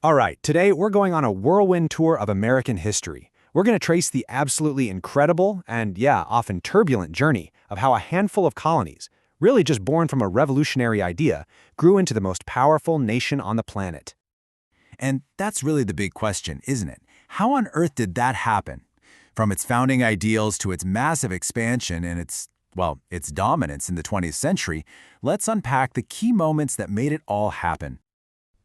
All right, today we're going on a whirlwind tour of American history. We're going to trace the absolutely incredible and, yeah, often turbulent journey of how a handful of colonies, really just born from a revolutionary idea, grew into the most powerful nation on the planet. And that's really the big question, isn't it? How on earth did that happen? From its founding ideals to its massive expansion and its dominance in the 20th century, let's unpack the key moments that made it all happen.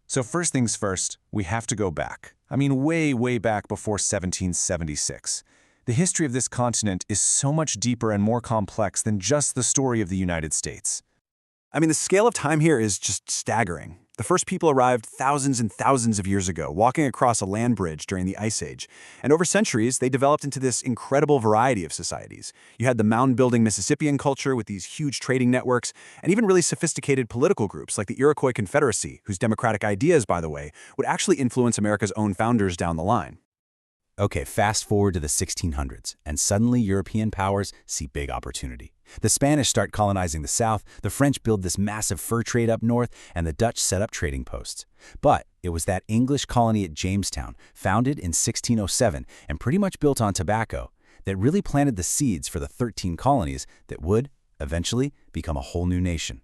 So first things first, we have to go back. I mean, way, way back before 1776. The history of this continent is so much deeper and more complex than just the story of the United States. I mean, the scale of time here is just staggering. The first people arrived thousands and thousands of years ago, walking across a land bridge during the Ice Age. And over centuries, they developed into this incredible variety of societies. You had the mound-building Mississippian culture with these huge trading networks, and even really sophisticated political groups like the Iroquois Confederacy, whose democratic ideas, by the way, would actually influence America's own founders down the line. Okay, fast forward to the 1600s, and suddenly European powers see big opportunity. The Spanish start colonizing the South, the French build this massive fur trade up north, and the Dutch set up trading posts. But it was that English colony at Jamestown, founded in 1607 and pretty much built on tobacco, that really planted the seeds for the 13 colonies that would, eventually, become a whole new nation.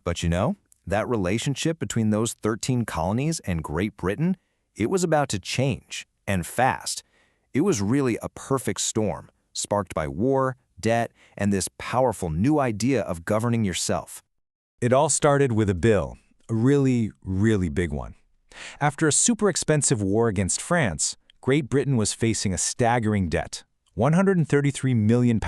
But you know, that relationship between those 13 colonies and Great Britain, it was about to change. And fast. It was really a perfect storm, sparked by war, debt, and this powerful new idea of governing yourself. It all started with a bill, a really, really big one. After a super expensive war against France, Great Britain was facing a staggering debt, £133 million.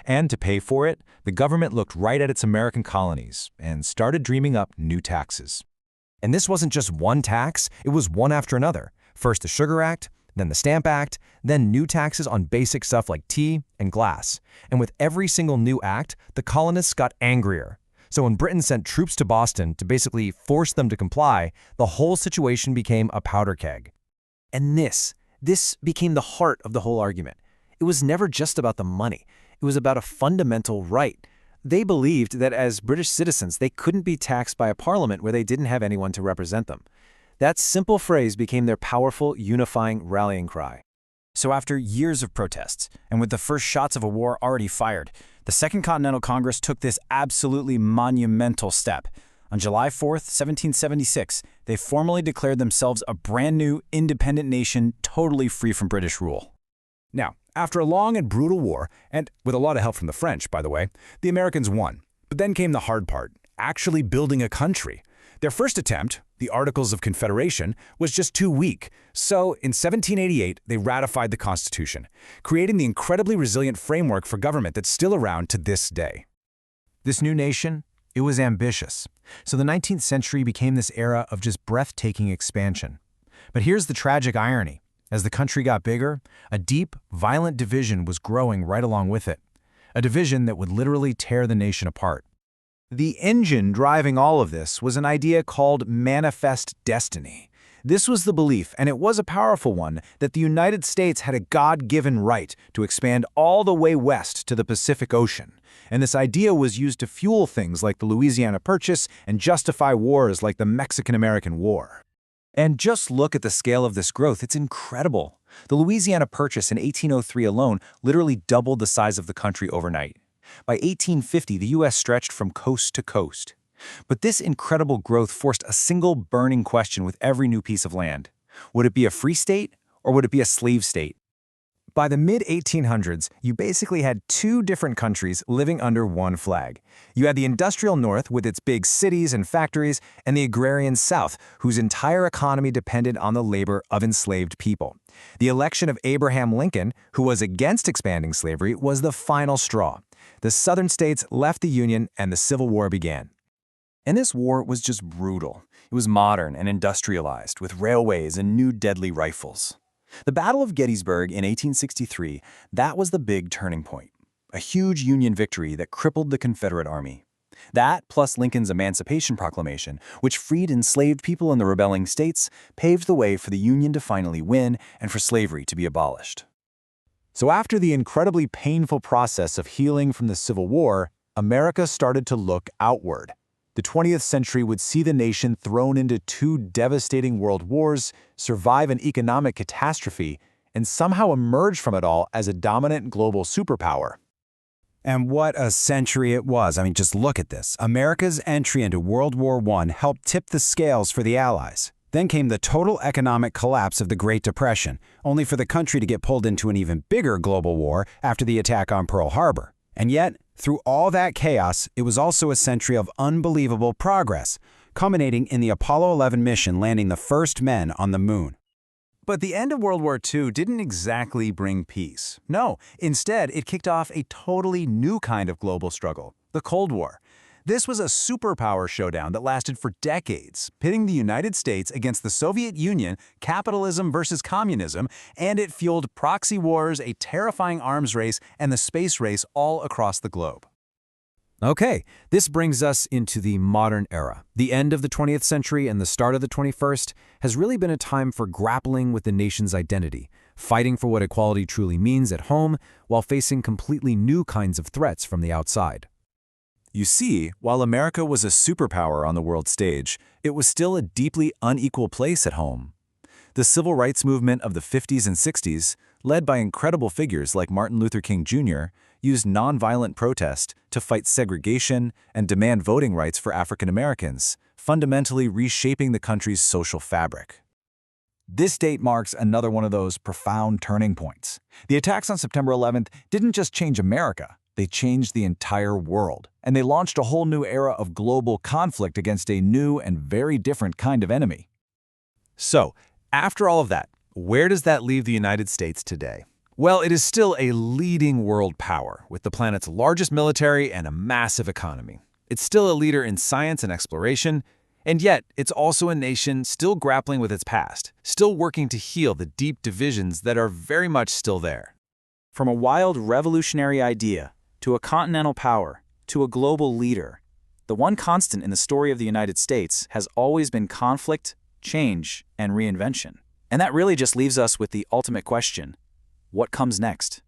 And to pay for it, the government looked right at its American colonies and started dreaming up new taxes. And this wasn't just one tax, it was one after another. First the Sugar Act, then the Stamp Act, then new taxes on basic stuff like tea and glass. And with every single new act, the colonists got angrier. So when Britain sent troops to Boston to basically force them to comply, the whole situation became a powder keg. And this became the heart of the whole argument. It was never just about the money. It was about a fundamental right. They believed that as British citizens, they couldn't be taxed by a parliament where they didn't have anyone to represent them. That simple phrase became their powerful, unifying rallying cry. So after years of protests, and with the first shots of a war already fired, the Second Continental Congress took this absolutely monumental step. On July 4th, 1776, they formally declared themselves a brand new, independent nation totally free from British rule. Now, after a long and brutal war, and with a lot of help from the French, by the way, the Americans won. But then came the hard part, actually building a country. Their first attempt, the Articles of Confederation, was just too weak. So, in 1788, they ratified the Constitution, creating the incredibly resilient framework for government that's still around to this day. This new nation, it was ambitious. So the 19th century became this era of just breathtaking expansion. But here's the tragic irony. As the country got bigger, a deep, violent division was growing right along with it. A division that would literally tear the nation apart. The engine driving all of this was an idea called manifest destiny. This was the belief, and it was a powerful one, that the United States had a God-given right to expand all the way west to the Pacific Ocean. And this idea was used to fuel things like the Louisiana Purchase and justify wars like the Mexican-American War. And just look at the scale of this growth, it's incredible. The Louisiana Purchase in 1803 alone literally doubled the size of the country overnight. By 1850, the U.S. stretched from coast to coast. But this incredible growth forced a single burning question with every new piece of land. Would it be a free state, or would it be a slave state? By the mid-1800s, you basically had two different countries living under one flag. You had the industrial North with its big cities and factories, and the agrarian South, whose entire economy depended on the labor of enslaved people. The election of Abraham Lincoln, who was against expanding slavery, was the final straw. The Southern states left the Union, and the Civil War began. And this war was just brutal. It was modern and industrialized, with railways and new deadly rifles. The Battle of Gettysburg in 1863, that was the big turning point. A huge Union victory that crippled the Confederate Army. That, plus Lincoln's Emancipation Proclamation, which freed enslaved people in the rebelling states, paved the way for the Union to finally win and for slavery to be abolished. So after the incredibly painful process of healing from the Civil War, America started to look outward. The 20th century would see the nation thrown into 2 devastating world wars, survive an economic catastrophe, and somehow emerge from it all as a dominant global superpower. And what a century it was. I mean, just look at this. America's entry into World War I helped tip the scales for the Allies. Then came the total economic collapse of the Great Depression, only for the country to get pulled into an even bigger global war after the attack on Pearl Harbor. And yet, through all that chaos, it was also a century of unbelievable progress, culminating in the Apollo 11 mission landing the first men on the moon. But the end of World War II didn't exactly bring peace. No, instead, it kicked off a totally new kind of global struggle, the Cold War. This was a superpower showdown that lasted for decades, pitting the United States against the Soviet Union, capitalism versus communism, and it fueled proxy wars, a terrifying arms race, and the space race all across the globe. Okay, this brings us into the modern era. The end of the 20th century and the start of the 21st has really been a time for grappling with the nation's identity, fighting for what equality truly means at home while facing completely new kinds of threats from the outside. You see, while America was a superpower on the world stage, it was still a deeply unequal place at home. The civil rights movement of the 50s and 60s, led by incredible figures like Martin Luther King Jr., used nonviolent protest to fight segregation and demand voting rights for African Americans, fundamentally reshaping the country's social fabric. This date marks another one of those profound turning points. The attacks on September 11th didn't just change America, they changed the entire world, and they launched a whole new era of global conflict against a new and very different kind of enemy. So, after all of that, where does that leave the United States today? Well, it is still a leading world power, with the planet's largest military and a massive economy. It's still a leader in science and exploration, and yet it's also a nation still grappling with its past, still working to heal the deep divisions that are very much still there. From a wild revolutionary idea, to a continental power, to a global leader, the one constant in the story of the United States has always been conflict, change, and reinvention. And that really just leaves us with the ultimate question: what comes next?